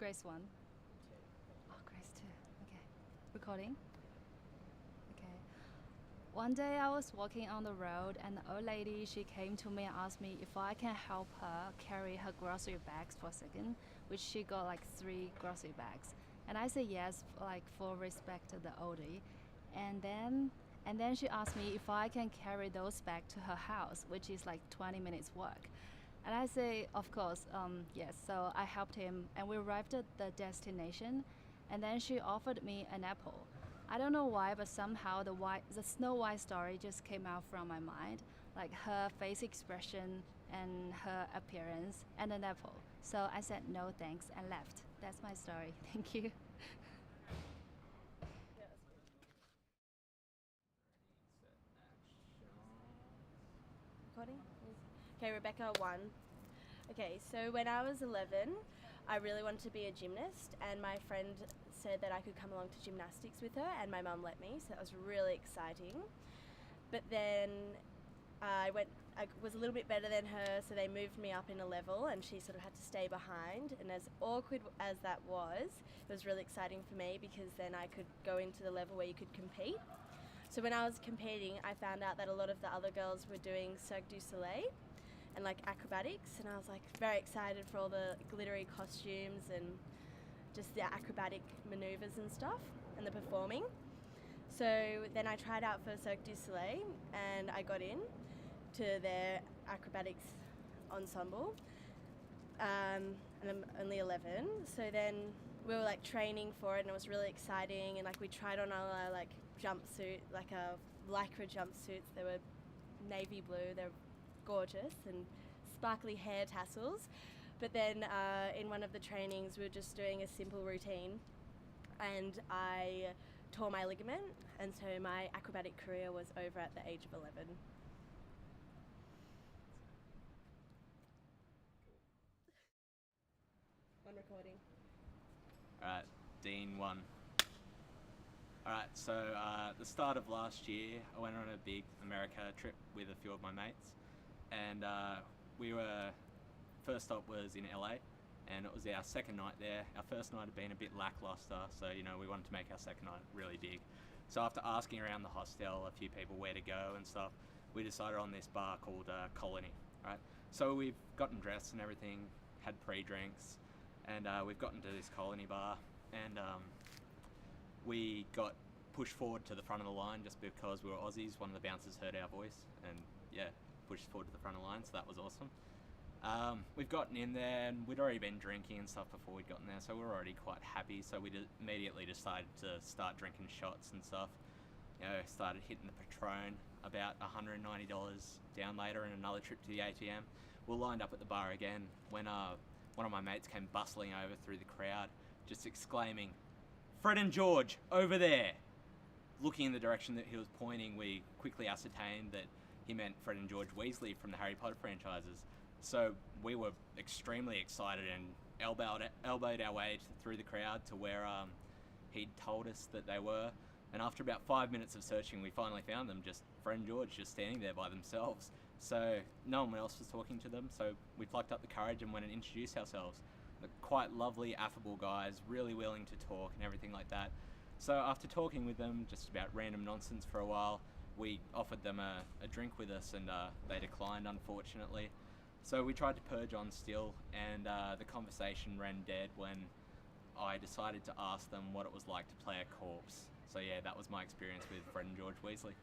Grace 1. Oh, Grace 2. Okay. Recording? Okay. One day I was walking on the road and the old lady, she came to me and asked me if I can help her carry her grocery bags for a second, which she got like 3 grocery bags. And I said yes, like for respect to the oldie. And then she asked me if I can carry those back to her house, which is like 20 minutes work. And I say, of course, yes. So I helped him, and we arrived at the destination. And then she offered me an apple. I don't know why, but somehow the Snow White story just came out from my mind, like her face expression and her appearance, and an apple. So I said no thanks and left. That's my story. Thank you. Recording? Okay, Rebecca 1. Okay, so when I was 11, I really wanted to be a gymnast, and my friend said that I could come along to gymnastics with her, and my mum let me, so that was really exciting. But then I was a little bit better than her, so they moved me up in a level, and she sort of had to stay behind. And as awkward as that was, it was really exciting for me because then I could go into the level where you could compete. So when I was competing, I found out that a lot of the other girls were doing Cirque du Soleil and like acrobatics, and I was like very excited for all the glittery costumes and just the acrobatic maneuvers and stuff and the performing. So then I tried out for Cirque du Soleil and I got in to their acrobatics ensemble, and I'm only 11. So then we were like training for it, and it was really exciting, and like we tried on our like jumpsuit, like a lycra jumpsuits. They were navy blue, they're gorgeous, and sparkly hair tassels. But then in one of the trainings we were just doing a simple routine, and I tore my ligament, and so my acrobatic career was over at the age of 11. On recording. Alright, Dean 1. Alright, so at the start of last year, I went on a big America trip with a few of my mates, and first stop was in LA, and it was our second night there. Our first night had been a bit lackluster, so we wanted to make our second night really big. So after asking around the hostel a few people where to go and stuff, we decided on this bar called Colony, right? So we've gotten dressed and everything, had pre-drinks, and we've gotten to this Colony bar, and we got pushed forward to the front of the line just because we were Aussies. One of the bouncers heard our voice and pushed forward to the front of the line, so that was awesome. We've gotten in there and we'd already been drinking and stuff before we'd gotten there, so we were already quite happy, so we immediately decided to start drinking shots and stuff. Started hitting the Patron, about $190 down later, and another trip to the ATM. We were lined up at the bar again when one of my mates came bustling over through the crowd, just exclaiming, "Fred and George, over there!" Looking in the direction that he was pointing, we quickly ascertained that he meant Fred and George Weasley from the Harry Potter franchises. So we were extremely excited and elbowed our way through the crowd to where he'd told us that they were. And after about 5 minutes of searching, we finally found them, just Fred and George just standing there by themselves. So no one else was talking to them, so we plucked up the courage and went and introduced ourselves. They're quite lovely, affable guys, really willing to talk and everything like that. So after talking with them, just about random nonsense for a while, we offered them a drink with us, and they declined, unfortunately. So we tried to purge on still, and the conversation ran dead when I decided to ask them what it was like to play a corpse. So yeah, that was my experience with Fred and George Weasley.